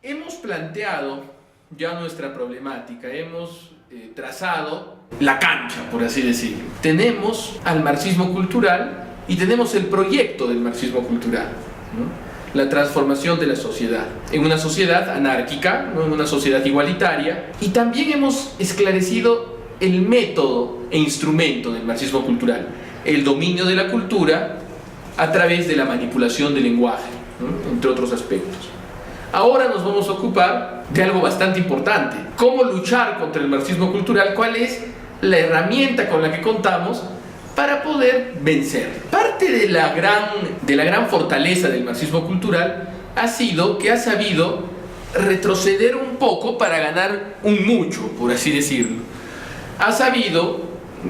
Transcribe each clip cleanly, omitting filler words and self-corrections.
Hemos planteado ya nuestra problemática, hemos trazado la cancha, por así decirlo. Tenemos al marxismo cultural y tenemos el proyecto del marxismo cultural, ¿no? La transformación de la sociedad, en una sociedad anárquica, ¿no? En una sociedad igualitaria, y también hemos esclarecido el método e instrumento del marxismo cultural, el dominio de la cultura a través de la manipulación del lenguaje, ¿no? Entre otros aspectos. Ahora nos vamos a ocupar de algo bastante importante: cómo luchar contra el marxismo cultural, cuál es la herramienta con la que contamos para poder vencer. Parte de la gran fortaleza del marxismo cultural ha sido que ha sabido retroceder un poco para ganar un mucho, por así decirlo. Ha sabido,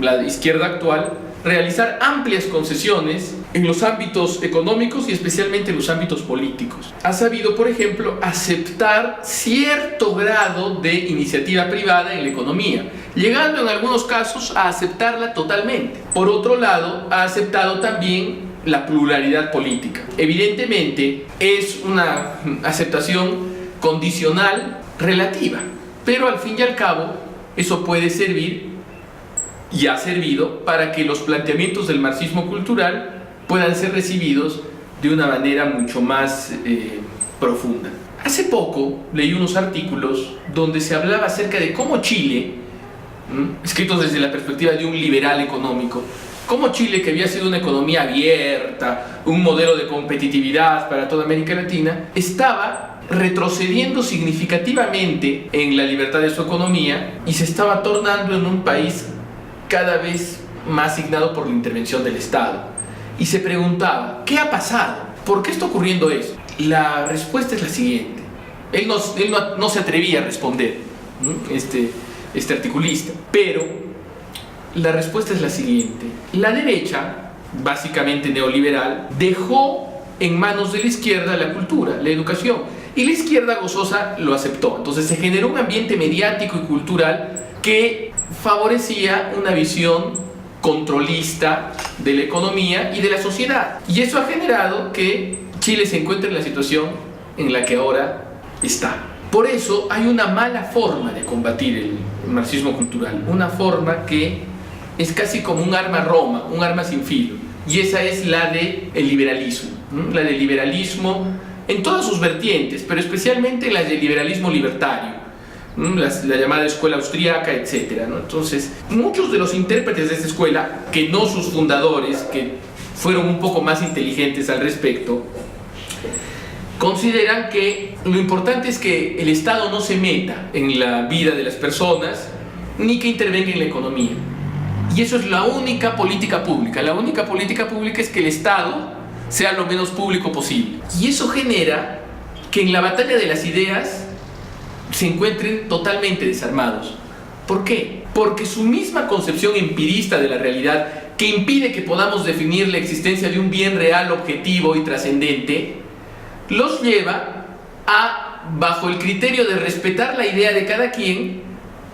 la izquierda actual, realizar amplias concesiones en los ámbitos económicos y especialmente en los ámbitos políticos. Ha sabido, por ejemplo, aceptar cierto grado de iniciativa privada en la economía, llegando en algunos casos a aceptarla totalmente. Por otro lado, ha aceptado también la pluralidad política. Evidentemente, es una aceptación condicional relativa, pero al fin y al cabo, eso puede servir y ha servido para que los planteamientos del marxismo cultural puedan ser recibidos de una manera mucho más profunda. Hace poco leí unos artículos donde se hablaba acerca de cómo Chile, escritos desde la perspectiva de un liberal económico, cómo Chile, que había sido una economía abierta, un modelo de competitividad para toda América Latina, estaba retrocediendo significativamente en la libertad de su economía y se estaba tornando en un país cada vez más signado por la intervención del Estado. Y se preguntaba, ¿qué ha pasado? ¿Por qué está ocurriendo eso? La respuesta es la siguiente. Él no se atrevía a responder, este articulista, pero la respuesta es la siguiente. La derecha, básicamente neoliberal, dejó en manos de la izquierda la cultura, la educación, y la izquierda gozosa lo aceptó. Entonces se generó un ambiente mediático y cultural que favorecía una visión controlista de la economía y de la sociedad. Y eso ha generado que Chile se encuentre en la situación en la que ahora está. Por eso hay una mala forma de combatir el marxismo cultural, una forma que es casi como un arma roma, un arma sin filo, y esa es la del liberalismo, ¿no? La del liberalismo en todas sus vertientes, pero especialmente la del liberalismo libertario, la llamada escuela austríaca, etc., ¿no? Entonces, muchos de los intérpretes de esta escuela, que no sus fundadores, que fueron un poco más inteligentes al respecto, consideran que lo importante es que el Estado no se meta en la vida de las personas, ni que intervenga en la economía. Y eso es la única política pública. La única política pública es que el Estado sea lo menos público posible. Y eso genera que en la batalla de las ideas se encuentren totalmente desarmados. ¿Por qué? Porque su misma concepción empirista de la realidad, que impide que podamos definir la existencia de un bien real, objetivo y trascendente, los lleva a, bajo el criterio de respetar la idea de cada quien,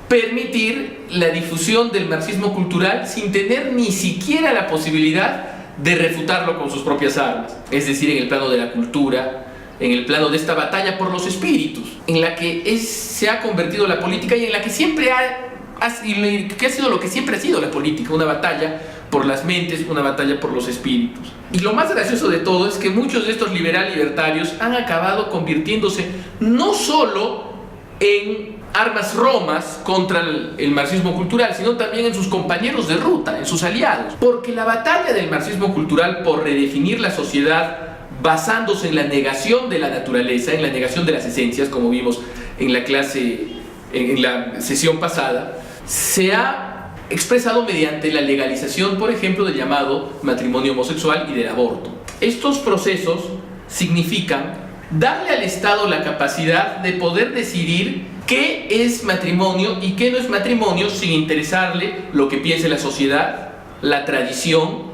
permitir la difusión del marxismo cultural sin tener ni siquiera la posibilidad de refutarlo con sus propias armas. Es decir, en el plano de la cultura, en el plano de esta batalla por los espíritus, en la que se ha convertido la política y en la que siempre que ha sido lo que siempre ha sido la política, una batalla por las mentes, una batalla por los espíritus. Y lo más gracioso de todo es que muchos de estos libertarios han acabado convirtiéndose no solo en armas romas contra el marxismo cultural, sino también en sus compañeros de ruta, en sus aliados. Porque la batalla del marxismo cultural por redefinir la sociedad basándose en la negación de la naturaleza, en la negación de las esencias, como vimos en la clase, en la sesión pasada, se ha expresado mediante la legalización, por ejemplo, del llamado matrimonio homosexual y del aborto. Estos procesos significan darle al Estado la capacidad de poder decidir qué es matrimonio y qué no es matrimonio, sin interesarle lo que piense la sociedad, la tradición,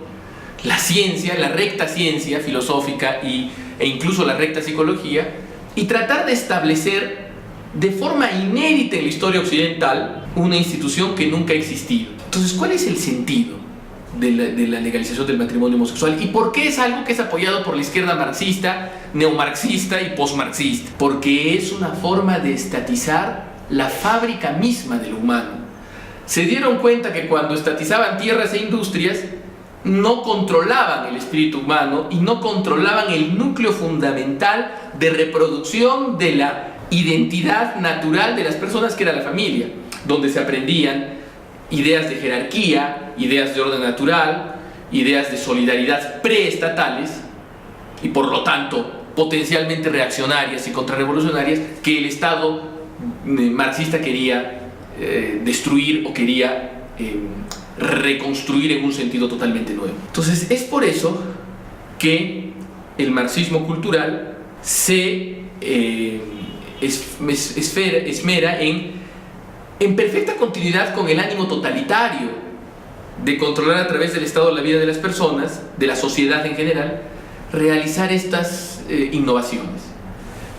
la ciencia, la recta ciencia filosófica e incluso la recta psicología, y tratar de establecer de forma inédita en la historia occidental una institución que nunca ha existido. Entonces, ¿cuál es el sentido de la legalización del matrimonio homosexual? ¿Y por qué es algo que es apoyado por la izquierda marxista, neomarxista y posmarxista, porque es una forma de estatizar la fábrica misma del humano. Se dieron cuenta que cuando estatizaban tierras e industrias, no controlaban el espíritu humano y no controlaban el núcleo fundamental de reproducción de la identidad natural de las personas, que era la familia, donde se aprendían ideas de jerarquía, ideas de orden natural, ideas de solidaridad preestatales y por lo tanto potencialmente reaccionarias y contrarrevolucionarias, que el Estado marxista quería destruir o quería reconstruir en un sentido totalmente nuevo. Entonces es por eso que el marxismo cultural se esmera en perfecta continuidad con el ánimo totalitario de controlar a través del Estado la vida de las personas, de la sociedad en general, realizar estas innovaciones.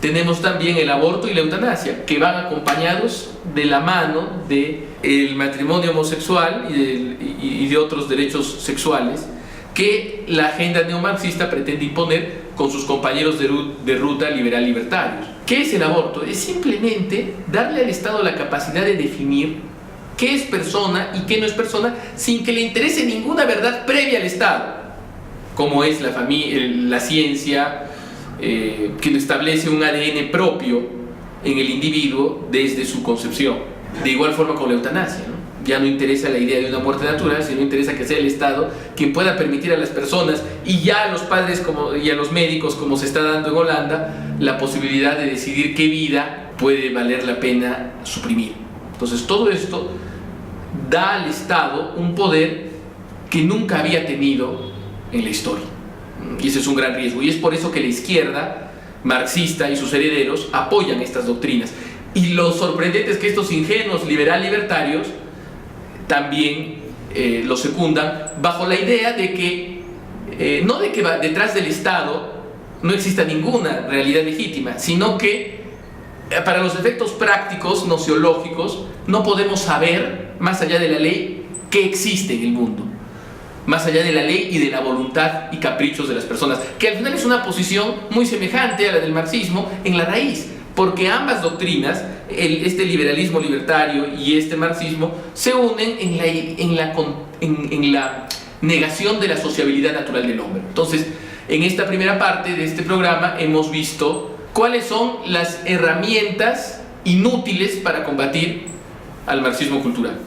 Tenemos también el aborto y la eutanasia, que van acompañados de la mano del matrimonio homosexual y de otros derechos sexuales que la agenda neomarxista pretende imponer con sus compañeros de ruta liberal libertarios. ¿Qué es el aborto? Es simplemente darle al Estado la capacidad de definir qué es persona y qué no es persona, sin que le interese ninguna verdad previa al Estado, como es la ciencia, que establece un ADN propio en el individuo desde su concepción. De igual forma con la eutanasia, ¿no? Ya no interesa la idea de una muerte natural, sino interesa que sea el Estado quien pueda permitir a las personas y ya a los padres y a los médicos, como se está dando en Holanda, la posibilidad de decidir qué vida puede valer la pena suprimir. Entonces todo esto da al Estado un poder que nunca había tenido en la historia. Y ese es un gran riesgo, y es por eso que la izquierda marxista y sus herederos apoyan estas doctrinas. Y lo sorprendente es que estos ingenuos liberal-libertarios también lo secundan bajo la idea de que no de que detrás del Estado no exista ninguna realidad legítima, sino que para los efectos prácticos, nociológicos, no podemos saber, más allá de la ley, qué existe en el mundo, más allá de la ley y de la voluntad y caprichos de las personas, que al final es una posición muy semejante a la del marxismo en la raíz, porque ambas doctrinas, este liberalismo libertario y este marxismo, se unen en la negación de la sociabilidad natural del hombre. Entonces, en esta primera parte de este programa hemos visto cuáles son las herramientas inútiles para combatir al marxismo cultural.